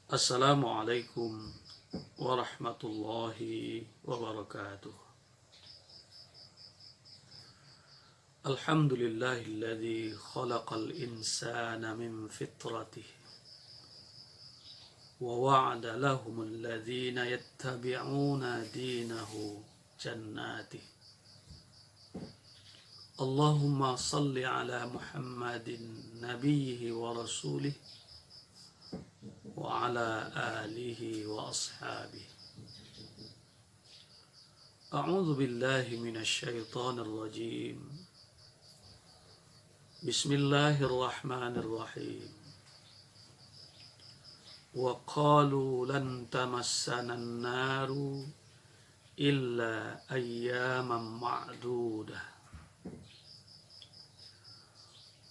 Assalamualaikum warahmatullahi wabarakatuh. Alhamdulillahilladzi khalaqal insana min fitratihi wa wa'ada lahumul ladzina yattabi'una dinahu jannatihi. Allahumma salli ala Muhammadin nabiyhi wa rasulihi wa ala alihi wa ashabihi. A'udzu billahi minasy syaithanir rajim. Bismillahirrahmanirrahim. Wa qalu lan tamassana an-naru illa ayyaman ma'dudah.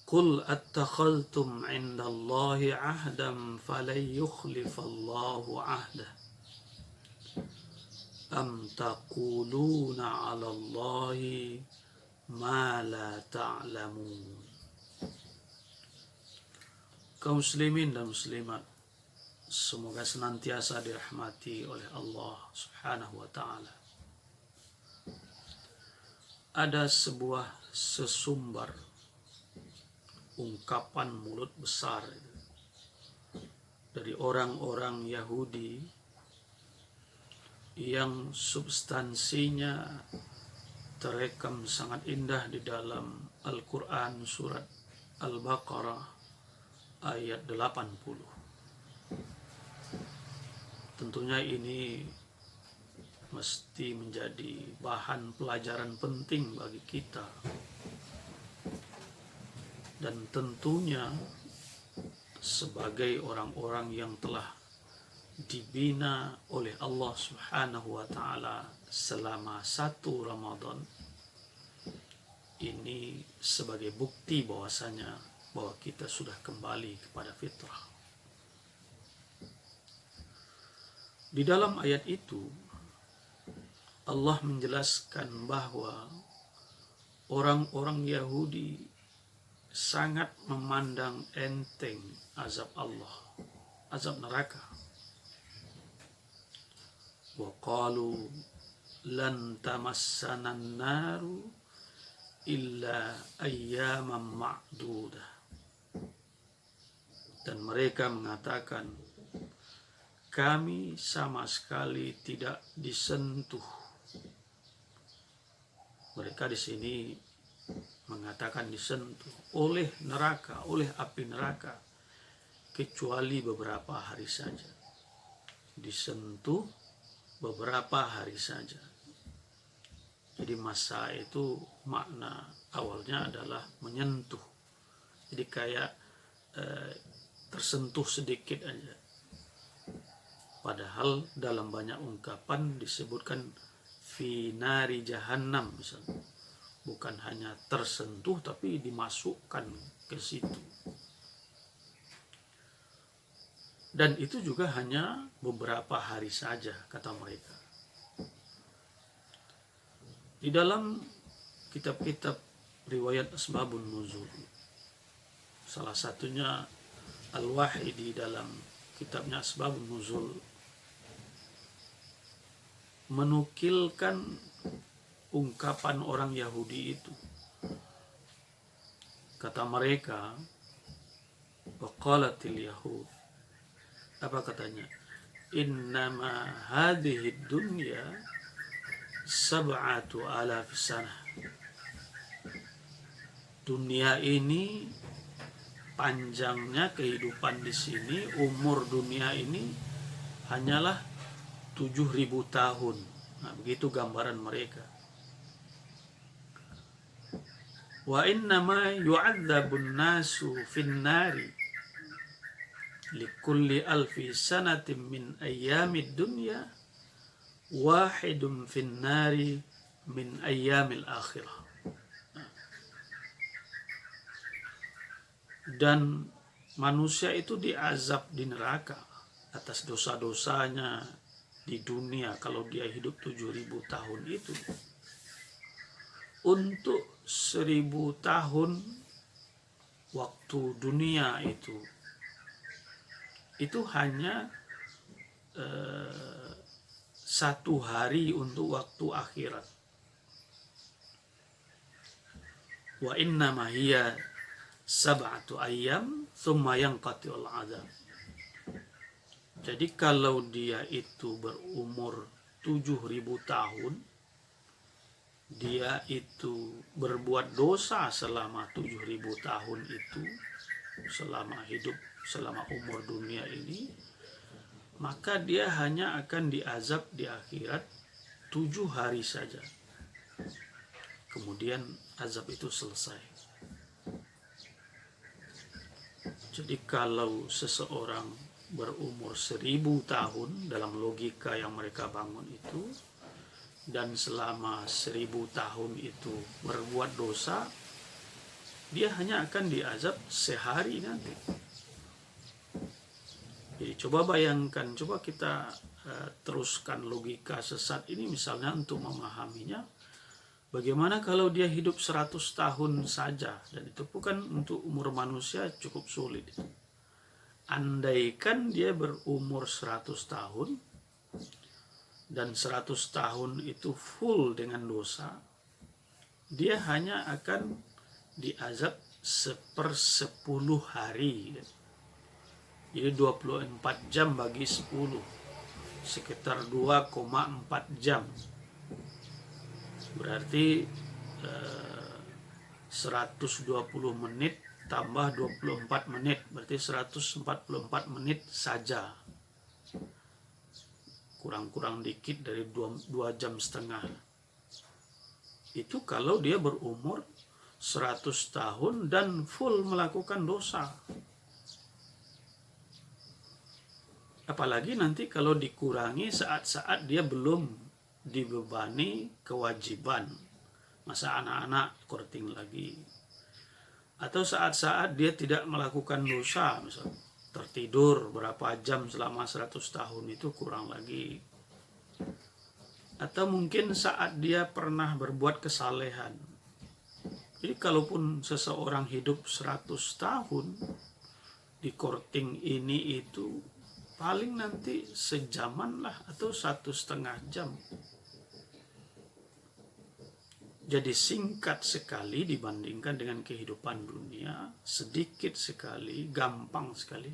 Qul attakhadhtum 'indallahi 'ahdan falan yukhlifallahu 'ahdah. Am taquluna 'alallahi ma la ta'lamun. Kaum muslimin dan muslimat, semoga senantiasa dirahmati oleh Allah Subhanahu wa taala. Ada sebuah sesumbar ungkapan mulut besar dari orang-orang Yahudi yang substansinya terekam sangat indah di dalam Al-Quran surat Al-Baqarah ayat 80. Tentunya ini mesti menjadi bahan pelajaran penting bagi kita. Dan tentunya sebagai orang-orang yang telah dibina oleh Allah Subhanahu wa taala selama 1 Ramadan, ini sebagai bukti bahwasanya bahwa kita sudah kembali kepada fitrah. Di dalam ayat itu Allah menjelaskan bahwa orang-orang Yahudi sangat memandang enteng azab Allah, azab neraka. Wa qalu lan tamassana an-naru illa ayyaman ma'dudah. Dan mereka mengatakan, kami sama sekali tidak disentuh. Mereka di sini mengatakan disentuh oleh neraka, oleh api neraka, kecuali beberapa hari saja. Disentuh beberapa hari saja. Jadi masa itu makna awalnya adalah menyentuh. Jadi kayak tersentuh sedikit aja. Padahal dalam banyak ungkapan disebutkan fi nari jahannam misalnya. Bukan hanya tersentuh tapi dimasukkan ke situ. Dan itu juga hanya beberapa hari saja kata mereka. Di dalam kitab-kitab riwayat Asbabun Nuzul, salah satunya Al-Wahidi dalam kitabnya Asbabun Nuzul menukilkan ungkapan orang Yahudi itu. Kata mereka, waqalatil yahud, apa katanya? Innama hadhihi dunya sab'atu alaf sanah. Dunia ini panjangnya kehidupan di sini, umur dunia ini hanyalah 7.000 tahun. Nah, begitu gambaran mereka. Wa innama yu'adzabun nasu fin nari likulli alfi sanatin min ayyamid dunya wahidun fin nari min ayyamil akhirah. Dan manusia itu diazab di neraka atas dosa-dosanya di dunia kalau dia hidup 7.000 tahun itu. Untuk 1.000 tahun waktu dunia itu hanya satu hari untuk waktu akhirat. Wa innama hiya sab'atu ayyam thumma yanqati'ul azab. Jadi kalau dia itu berumur 7.000 tahun, dia itu berbuat dosa selama 7.000 tahun itu, selama hidup, selama umur dunia ini, maka dia hanya akan diazab di akhirat 7 hari saja. Kemudian azab itu selesai. Jadi kalau seseorang berumur 1.000 tahun dalam logika yang mereka bangun itu, dan selama 1.000 tahun itu berbuat dosa, dia hanya akan diazab sehari nanti. Jadi coba bayangkan, coba kita teruskan logika sesat ini misalnya untuk memahaminya. Bagaimana kalau dia hidup 100 tahun saja, dan itu bukan untuk umur manusia cukup sulit. Andaikan dia berumur 100 tahun, dan 100 tahun itu full dengan dosa, dia hanya akan diazab 1/10 hari. Jadi 24 jam bagi 10, sekitar 2,4 jam. Berarti 120 menit tambah 24 menit, berarti 144 menit saja. Kurang-kurang dikit dari 2 jam setengah. Itu kalau dia berumur 100 tahun dan full melakukan dosa. Apalagi nanti kalau dikurangi saat-saat dia belum dibebani kewajiban, masa anak-anak korting lagi, atau saat-saat dia tidak melakukan dosa, misalnya tertidur berapa jam selama 100 tahun itu kurang lagi, atau mungkin saat dia pernah berbuat kesalehan. Jadi kalaupun seseorang hidup 100 tahun di korting ini itu paling nanti sejaman lah atau 1,5 jam. Jadi singkat sekali dibandingkan dengan kehidupan dunia, sedikit sekali, gampang sekali.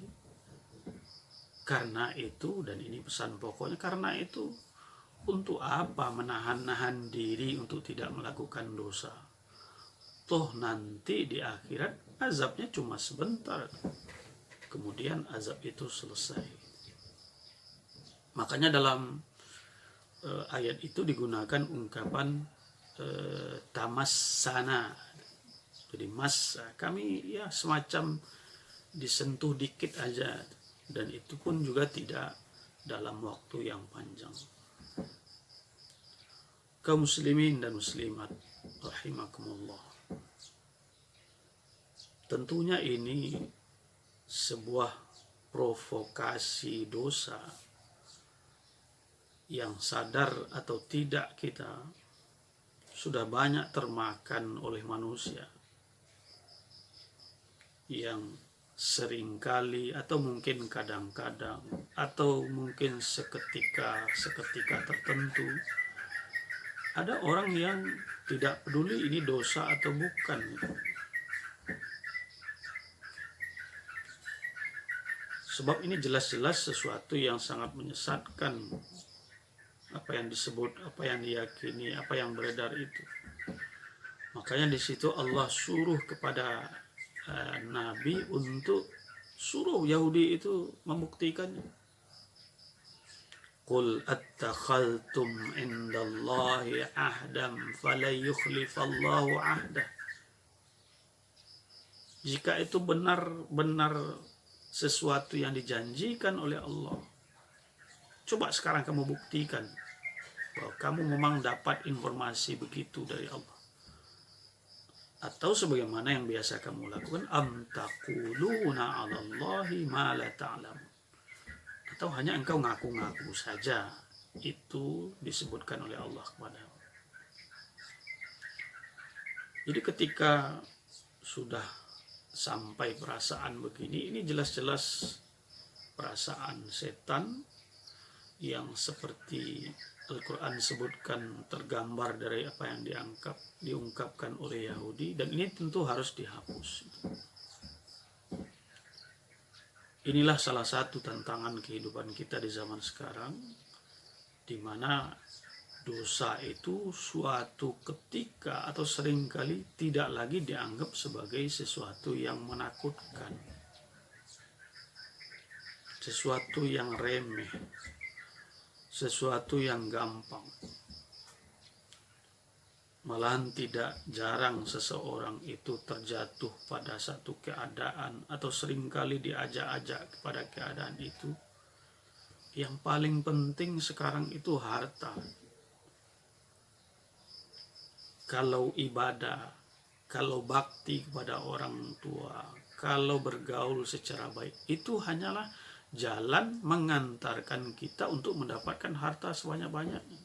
Karena itu, dan ini pesan pokoknya, karena itu untuk apa menahan-nahan diri untuk tidak melakukan dosa? Toh nanti di akhirat azabnya cuma sebentar, kemudian azab itu selesai. Makanya dalam ayat itu digunakan ungkapan tamassana. Jadi mas, kami ya semacam disentuh dikit aja, dan itu pun juga tidak dalam waktu yang panjang. Kaum muslimin dan muslimat rahimakumullah, tentunya ini sebuah provokasi dosa yang sadar atau tidak kita sudah banyak termakan oleh manusia, yang seringkali atau mungkin kadang-kadang atau mungkin seketika tertentu ada orang yang tidak peduli ini dosa atau bukan. Sebab ini jelas-jelas sesuatu yang sangat menyesatkan. Apa yang disebut, apa yang diyakini, apa yang beredar itu. Makanya di situ Allah suruh kepada Nabi untuk suruh Yahudi itu membuktikannya. Qul attakhadtum indallahi ahdan falan yukhlifallahu ahdah. Jika itu benar-benar sesuatu yang dijanjikan oleh Allah, coba sekarang kamu buktikan bahwa kamu memang dapat informasi begitu dari Allah. Atau sebagaimana yang biasa kamu lakukan, am taquluna 'alallahi ma la ta'lamun. Atau hanya engkau ngaku-ngaku saja. Itu disebutkan oleh Allah kepadamu. Jadi ketika sudah sampai perasaan begini, ini jelas-jelas perasaan setan yang seperti Al-Quran sebutkan tergambar dari apa yang diungkapkan oleh Yahudi, dan ini tentu harus dihapus. Inilah salah satu tantangan kehidupan kita di zaman sekarang, di mana dosa itu suatu ketika atau seringkali tidak lagi dianggap sebagai sesuatu yang menakutkan, sesuatu yang remeh, sesuatu yang gampang. Malahan tidak jarang seseorang itu terjatuh pada satu keadaan atau seringkali diajak-ajak kepada keadaan itu. Yang paling penting sekarang itu harta. Kalau ibadah, kalau bakti kepada orang tua, kalau bergaul secara baik, itu hanyalah jalan mengantarkan kita untuk mendapatkan harta sebanyak-banyaknya.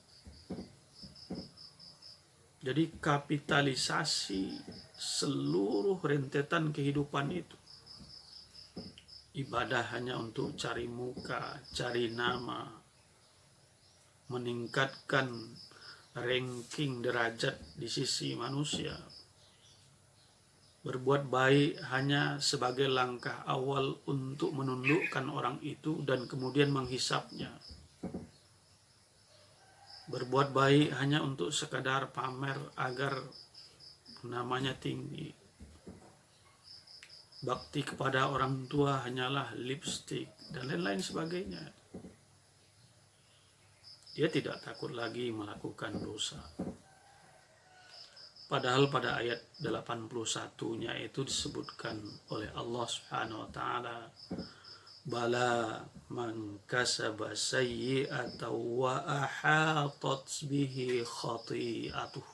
Jadi kapitalisasi seluruh rentetan kehidupan itu. Ibadah hanya untuk cari muka, cari nama, meningkatkan ranking derajat di sisi manusia. Berbuat baik hanya sebagai langkah awal untuk menundukkan orang itu dan kemudian menghisapnya. Berbuat baik hanya untuk sekadar pamer agar namanya tinggi. Bakti kepada orang tua hanyalah lipstik dan lain-lain sebagainya. Dia tidak takut lagi melakukan dosa. Padahal pada ayat 81-nya itu disebutkan oleh Allah Subhanahu wa taala, bala man kasaba sayyi'atan wa ahatat bihi khati'atuh.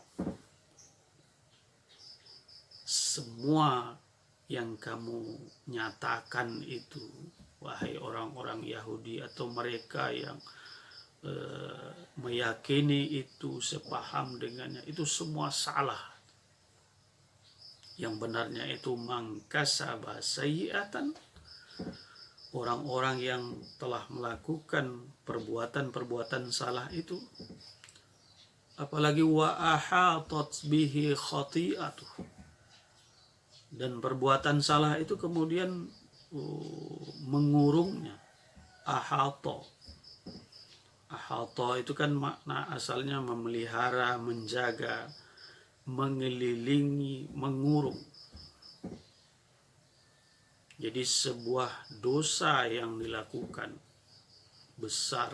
Semua yang kamu nyatakan itu, wahai orang-orang Yahudi atau mereka yang meyakini itu, sepaham dengannya, itu semua salah. Yang benarnya itu man kasaba sayyi'atan, orang-orang yang telah melakukan perbuatan-perbuatan salah itu, apalagi wa ahatat bihi khati'atuh, dan perbuatan salah itu kemudian mengurungnya. Ahata itu kan makna asalnya memelihara, menjaga, mengelilingi, mengurung. Jadi sebuah dosa yang dilakukan besar,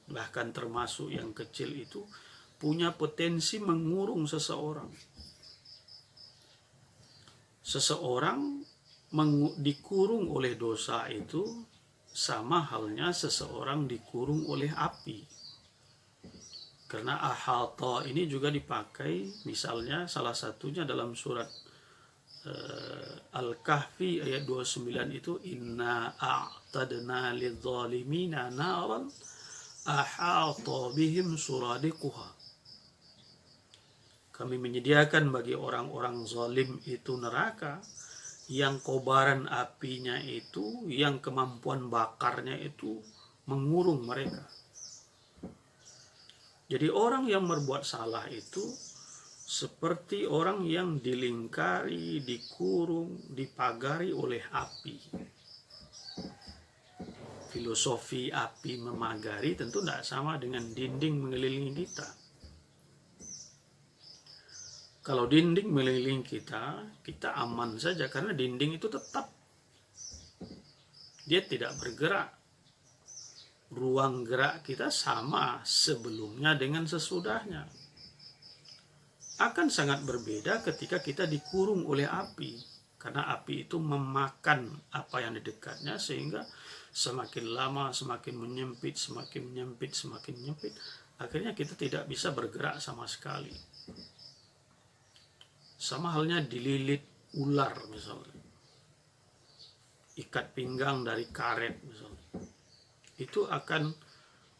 bahkan termasuk yang kecil, itu punya potensi mengurung seseorang. Seseorang dikurung oleh dosa itu sama halnya seseorang dikurung oleh api. Karena ahata ini juga dipakai, misalnya salah satunya dalam surat Al-Kahfi ayat 29 itu, inna a'tadna lidzalimina naran ahata bihim suradiquha. Kami menyediakan bagi orang-orang zalim itu neraka yang kobaran apinya itu, yang kemampuan bakarnya itu mengurung mereka. Jadi orang yang berbuat salah itu seperti orang yang dilingkari, dikurung, dipagari oleh api. Filosofi api memagari tentu tidak sama dengan dinding mengelilingi kita. Kalau dinding mengelilingi kita, kita aman saja karena dinding itu tetap. Dia tidak bergerak. Ruang gerak kita sama sebelumnya dengan sesudahnya. Akan sangat berbeda ketika kita dikurung oleh api. Karena api itu memakan apa yang di dekatnya, sehingga semakin lama semakin menyempit, semakin menyempit, semakin menyempit. Akhirnya kita tidak bisa bergerak sama sekali. Sama halnya dililit ular misalnya. Ikat pinggang dari karet misalnya. Itu akan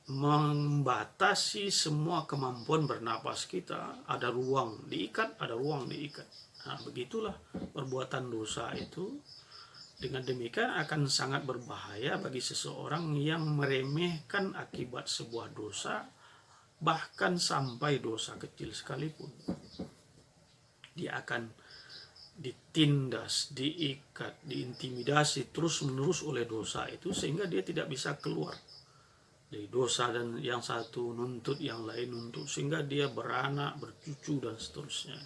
membatasi semua kemampuan bernapas kita. Ada ruang diikat, ada ruang diikat. Nah, begitulah perbuatan dosa itu Dengan demikian akan sangat berbahaya bagi seseorang yang meremehkan akibat sebuah dosa, bahkan sampai dosa kecil sekalipun. Dia akan ditindas, diikat, diintimidasi terus-menerus oleh dosa itu, sehingga dia tidak bisa keluar dari dosa, dan yang satu nuntut yang lain nuntut, sehingga dia beranak, bercucu, dan seterusnya.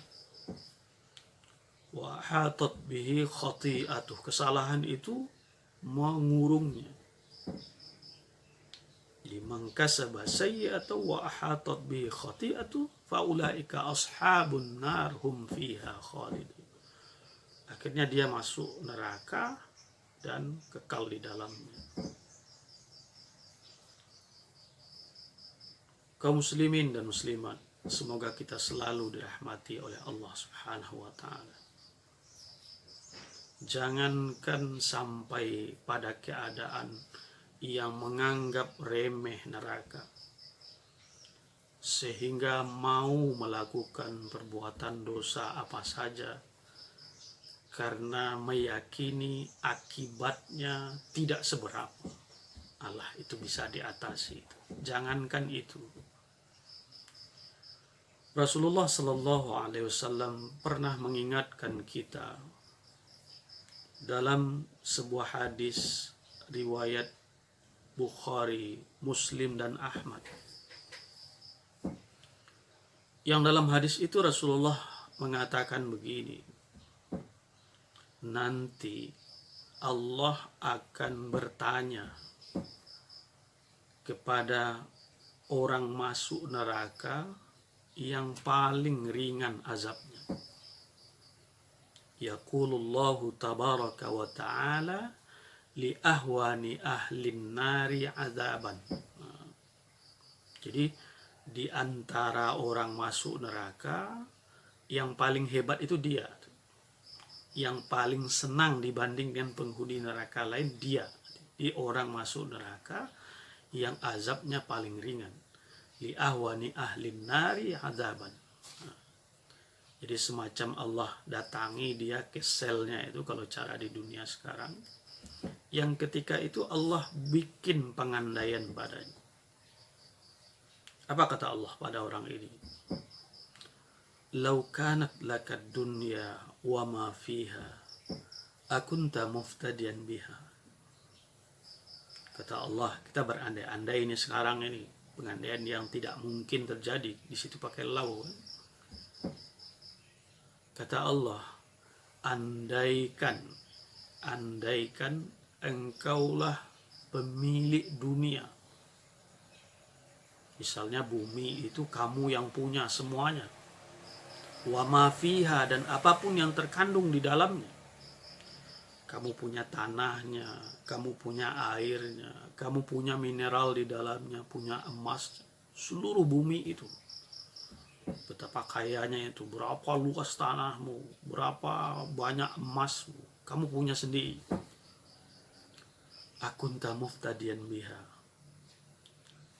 Wa hatat bihi khati'atuh, kesalahan itu mengurungnya. Liman kasaba sayyi'atan wa hatat bihi khati'atuh fa ulaika ashabun nar hum fiha khalidun. Akhirnya dia masuk neraka dan kekal di dalamnya. Kaum muslimin dan muslimat, semoga kita selalu dirahmati oleh Allah Subhanahu wa taala. Jangankan sampai pada keadaan yang menganggap remeh neraka, sehingga mau melakukan perbuatan dosa apa saja karena meyakini akibatnya tidak seberapa. Allah, itu bisa diatasi. Jangankan itu, Rasulullah Shallallahu Alaihi Wasallam pernah mengingatkan kita dalam sebuah hadis riwayat Bukhari, Muslim, dan Ahmad. Yang dalam hadis itu Rasulullah mengatakan begini, nanti Allah akan bertanya kepada orang masuk neraka yang paling ringan azabnya. Yaqulullahu tabaraka wa ta'ala li ahwani ahlin nari azaban. Jadi di antara orang masuk neraka, yang paling hebat itu dia. Yang paling senang dibanding dengan penghuni neraka lain, dia. Di orang masuk neraka yang azabnya paling ringan. Li ahwani ahlin nari azaban. Jadi semacam Allah datangi dia ke selnya itu, kalau cara di dunia sekarang, yang ketika itu Allah bikin pengandaian padanya. Apa kata Allah pada orang ini? Lau kanat lakad dunya wa ma fiha akunta muftadiyan biha. Kata Allah, kita berandai-andai ini sekarang ini, pengandaian yang tidak mungkin terjadi, di situ pakai lau. Kata Allah, andaikan engkaulah pemilik dunia. Misalnya bumi itu kamu yang punya semuanya. Wa ma fiha, dan apapun yang terkandung di dalamnya. Kamu punya tanahnya, kamu punya airnya, kamu punya mineral di dalamnya, punya emas, seluruh bumi itu. Betapa kayanya itu, berapa luas tanahmu, berapa banyak emasmu, kamu punya sendiri. Akunta muftadiyan biha.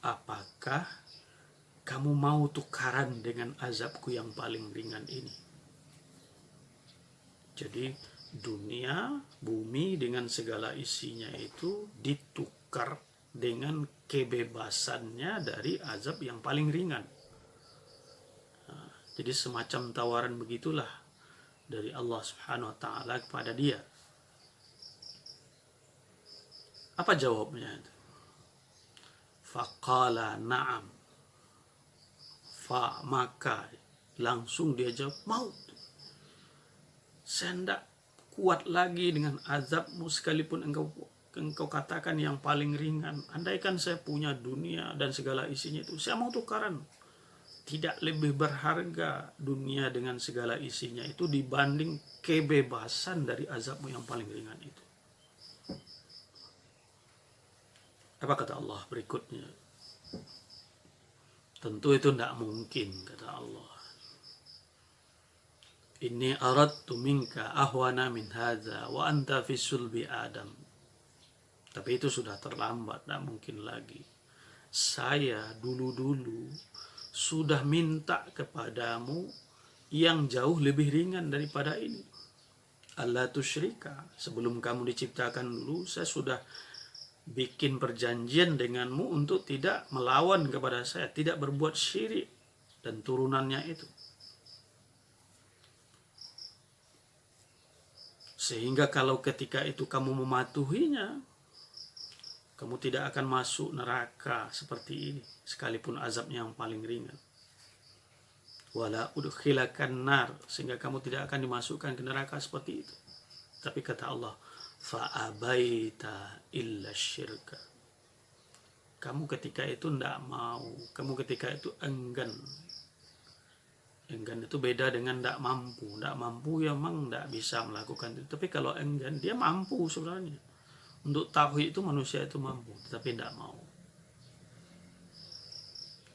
Apakah kamu mau tukaran dengan azabku yang paling ringan ini? Jadi dunia, bumi dengan segala isinya itu ditukar dengan kebebasannya dari azab yang paling ringan. Jadi semacam tawaran begitulah dari Allah Subhanahu wa taala kepada dia. Apa jawabnya? Faqala na'am. Maka langsung dia jawab, mau. Saya tidak kuat lagi dengan azabmu, sekalipun engkau katakan yang paling ringan. Andaikan saya punya dunia dan segala isinya itu, saya mau tukaran. Tidak lebih berharga dunia dengan segala isinya itu dibanding kebebasan dari azabmu yang paling ringan itu. Apa kata Allah berikutnya? Tentu itu tidak mungkin, kata Allah. Inni aradtu minka ahwana min hadza wa anta fi sulbi Adam. Tapi itu sudah terlambat, tidak mungkin lagi. Saya dulu sudah minta kepadamu yang jauh lebih ringan daripada ini. alla tusyrika, sebelum kamu diciptakan dulu saya sudah bikin perjanjian denganmu untuk tidak melawan kepada saya, tidak berbuat syirik dan turunannya itu. Sehingga kalau ketika itu kamu mematuhinya, kamu tidak akan masuk neraka seperti ini, sekalipun azabnya yang paling ringan. Wala udkhilakan nar, sehingga kamu tidak akan dimasukkan ke neraka seperti itu. Tapi kata Allah, fa'abaita illa syirka. Kamu ketika itu tidak mau, kamu ketika itu enggan. Enggan itu beda dengan tidak mampu. Tidak mampu ya memang tidak bisa melakukan itu. Tapi kalau enggan, dia mampu sebenarnya. Untuk tauhid itu manusia itu mampu, tetapi tidak mau.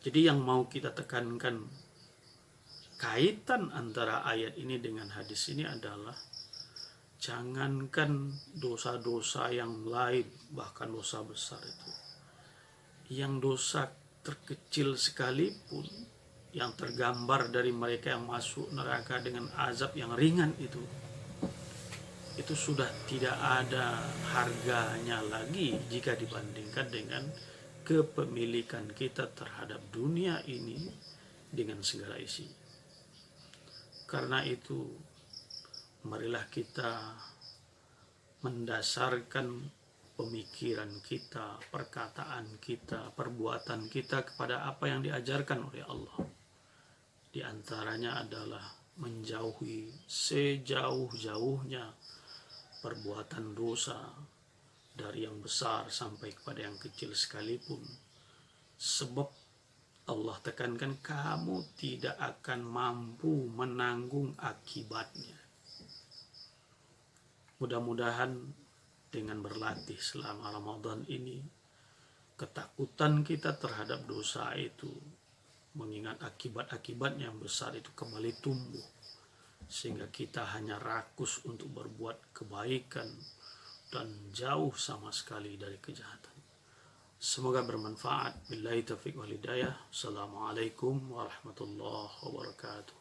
Jadi yang mau kita tekankan, kaitan antara ayat ini dengan hadis ini adalah jangankan dosa-dosa yang lain, bahkan dosa besar itu. Yang dosa terkecil sekalipun, yang tergambar dari mereka yang masuk neraka dengan azab yang ringan itu sudah tidak ada harganya lagi jika dibandingkan dengan kepemilikan kita terhadap dunia ini dengan segala isi. Karena itu, marilah kita mendasarkan pemikiran kita, perkataan kita, perbuatan kita kepada apa yang diajarkan oleh Allah. Di antaranya adalah menjauhi sejauh-jauhnya perbuatan dosa, dari yang besar sampai kepada yang kecil sekalipun. Sebab Allah tekankan, kamu tidak akan mampu menanggung akibatnya. Mudah-mudahan dengan berlatih selama Ramadan ini, ketakutan kita terhadap dosa itu, mengingat akibat-akibatnya yang besar itu kembali tumbuh, sehingga kita hanya rakus untuk berbuat kebaikan dan jauh sama sekali dari kejahatan. Semoga bermanfaat. Billahi taufiq wal hidayah. Assalamualaikum warahmatullahi wabarakatuh.